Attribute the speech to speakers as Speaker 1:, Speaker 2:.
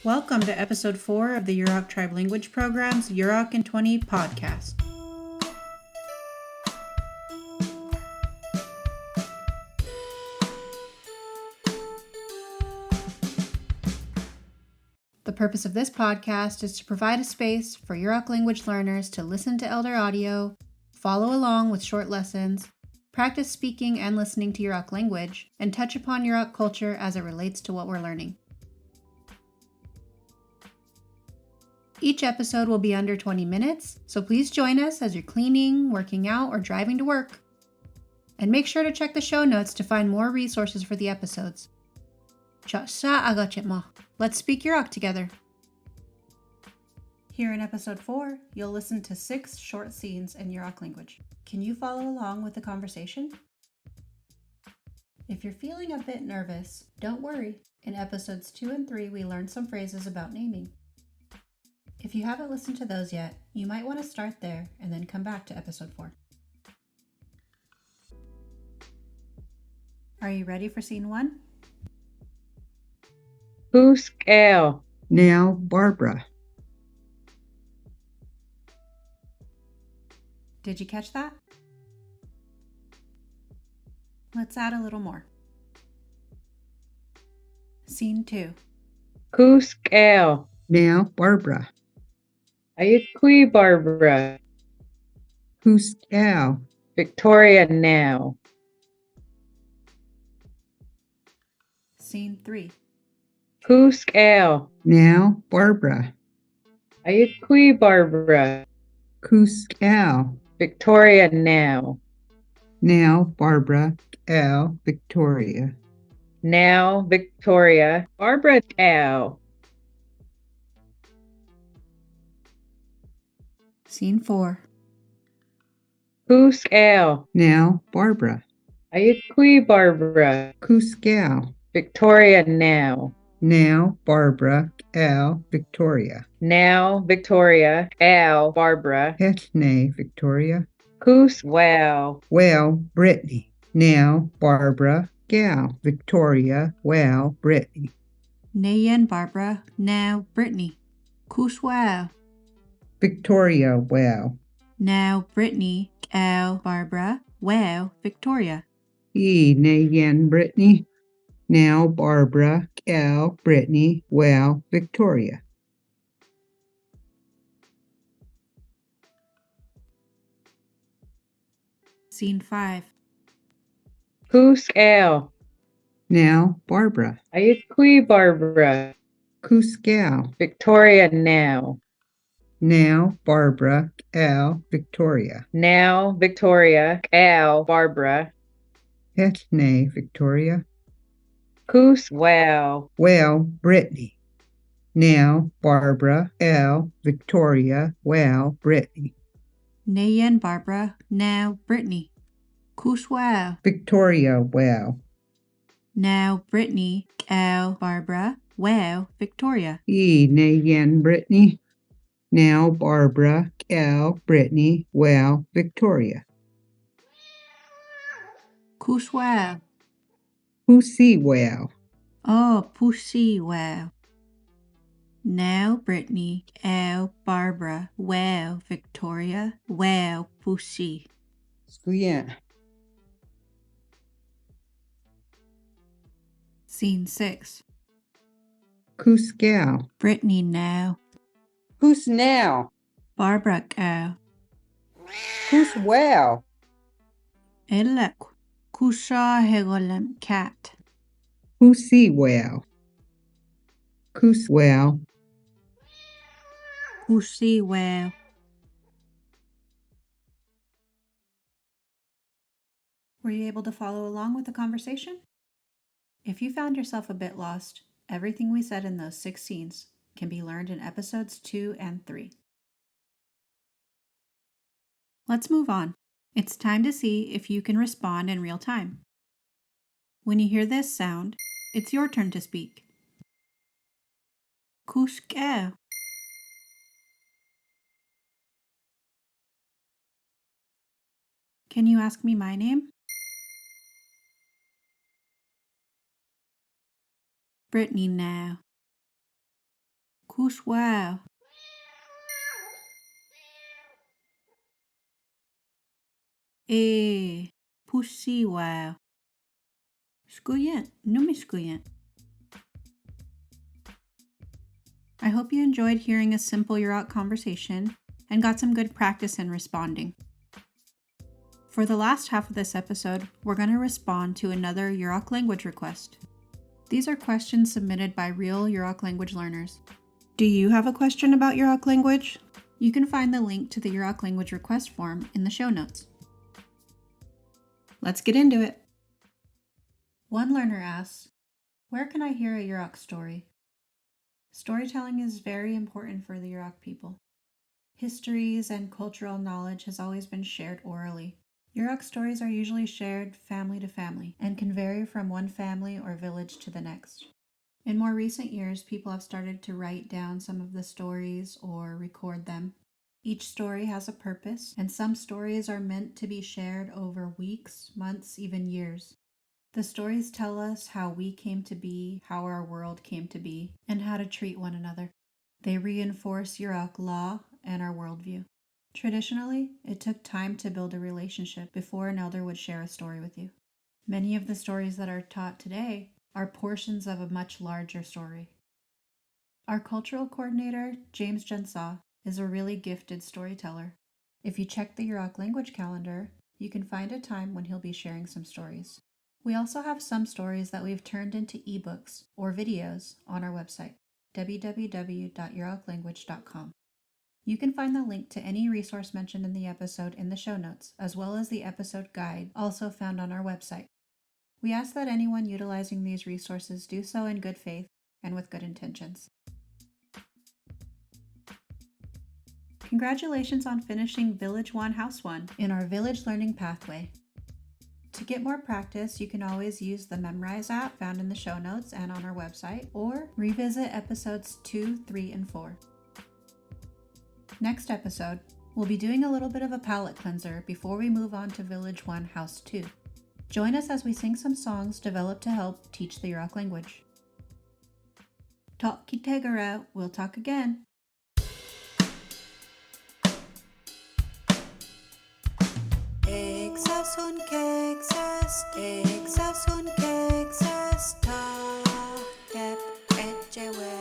Speaker 1: Welcome to episode 4 of the Yurok Tribe Language Program's Yurok in 20 podcast. The purpose of this podcast is to provide a space for Yurok language learners to listen to elder audio, follow along with short lessons, practice speaking and listening to Yurok language, and touch upon Yurok culture as it relates to what we're learning. Each episode will be under 20 minutes, so please join us as you're cleaning, working out, or driving to work. And make sure to check the show notes to find more resources for the episodes. Let's speak Yurok together. Here in episode 4, you'll listen to 6 short scenes in Yurok language. Can you follow along with the conversation? If you're feeling a bit nervous, don't worry. In episodes 2 and 3, we learned some phrases about naming. If you haven't listened to those yet, you might want to start there and then come back to episode 4. Are you ready for scene 1?
Speaker 2: Who's Gail?
Speaker 3: Now, Barbara.
Speaker 1: Did you catch that? Let's add a little more. Scene 2.
Speaker 2: Who's Gail?
Speaker 3: Now, Barbara.
Speaker 2: Ayukui Barbara.
Speaker 3: Who's Cal?
Speaker 2: Victoria now.
Speaker 1: Scene 3.
Speaker 2: Who's Gail?
Speaker 3: Now, Barbara.
Speaker 2: Ayukui Barbara.
Speaker 3: Who's Cal?
Speaker 2: Victoria now.
Speaker 3: Now, Barbara. Cal, Victoria.
Speaker 2: Now, Victoria. Barbara Gail.
Speaker 1: Scene 4.
Speaker 2: Who's Gail?
Speaker 3: Now, Barbara.
Speaker 2: Ayukui Barbara.
Speaker 3: Who's Cal?
Speaker 2: Victoria now.
Speaker 3: Now, Barbara. Cal, Victoria.
Speaker 2: Now, Victoria. Al, Barbara.
Speaker 3: Ethne, Victoria.
Speaker 2: Who's well?
Speaker 3: Well, Brittany. Now, Barbara. Gal, Victoria. Well, Brittany.
Speaker 1: Nayen Barbara, now Brittany. Kuswell.
Speaker 3: Victoria, well.
Speaker 1: Now Brittany, Al Barbara, well Victoria.
Speaker 3: Nayen, Brittany. Now, Barbara. Gal, Brittany. Well, Victoria.
Speaker 1: Scene 5.
Speaker 2: Who's Gail?
Speaker 3: Now, Barbara.
Speaker 2: Ayukui Barbara.
Speaker 3: Who's Gal?
Speaker 2: Victoria now.
Speaker 3: Now, Barbara. Al, Victoria.
Speaker 2: Now, Victoria. Al, Barbara.
Speaker 3: Ethne, Victoria.
Speaker 2: Who's well?
Speaker 3: Well, Brittany. Now, Barbara. Al, Victoria. Well, Brittany.
Speaker 1: Nayen Barbara, now Brittany. Kuswell.
Speaker 3: Victoria, well.
Speaker 1: Now Brittany, Al Barbara, well Victoria.
Speaker 3: Nayen, Brittany. Now, Barbara. Al, Brittany. Well, Victoria.
Speaker 1: Kuswell.
Speaker 3: Pussy, well.
Speaker 1: Oh, Pussy, well. Now Brittany, Al Barbara, well Victoria, well Pussy.
Speaker 3: Squeak.
Speaker 1: Scene 6.
Speaker 3: Who's Gal?
Speaker 1: Brittany now.
Speaker 3: Who's now?
Speaker 1: Barbara Gal.
Speaker 3: Who's well?
Speaker 1: Ella Kusha Hegolem cat.
Speaker 3: Pussy, well. Who's well?
Speaker 1: Pussy well. Were you able to follow along with the conversation? If you found yourself a bit lost, everything we said in those 6 scenes can be learned in episodes 2 and 3. Let's move on. It's time to see if you can respond in real time. When you hear this sound, it's your turn to speak. Kuske. Can you ask me my name? Brittany now. Kues wow. Pussy wow. Skuyen, numi skuyen. I hope you enjoyed hearing a simple Yurok conversation and got some good practice in responding. For the last half of this episode, we're going to respond to another Yurok language request. These are questions submitted by real Yurok language learners. Do you have a question about Yurok language? You can find the link to the Yurok language request form in the show notes. Let's get into it. One learner asks, where can I hear a Yurok story? Storytelling is very important for the Yurok people. Histories and cultural knowledge has always been shared orally. Yurok stories are usually shared family to family and can vary from one family or village to the next. In more recent years, people have started to write down some of the stories or record them. Each story has a purpose, and some stories are meant to be shared over weeks, months, even years. The stories tell us how we came to be, how our world came to be, and how to treat one another. They reinforce Yurok law and our worldview. Traditionally, it took time to build a relationship before an elder would share a story with you. Many of the stories that are taught today are portions of a much larger story. Our cultural coordinator, James Jensaw, is a really gifted storyteller. If you check the Yurok language calendar, you can find a time when he'll be sharing some stories. We also have some stories that we've turned into ebooks or videos on our website, www.yuroklanguage.com. You can find the link to any resource mentioned in the episode in the show notes, as well as the episode guide, also found on our website. We ask that anyone utilizing these resources do so in good faith and with good intentions. Congratulations on finishing Village 1, House 1 in our Village Learning Pathway. To get more practice, you can always use the Memrise app found in the show notes and on our website, or revisit episodes 2, 3, and 4. Next episode, we'll be doing a little bit of a palate cleanser before we move on to Village 1, House 2. Join us as we sing some songs developed to help teach the Yurok language. Talk Kitegara, we'll talk again. Exasun kexas, ta, tep, etjewe.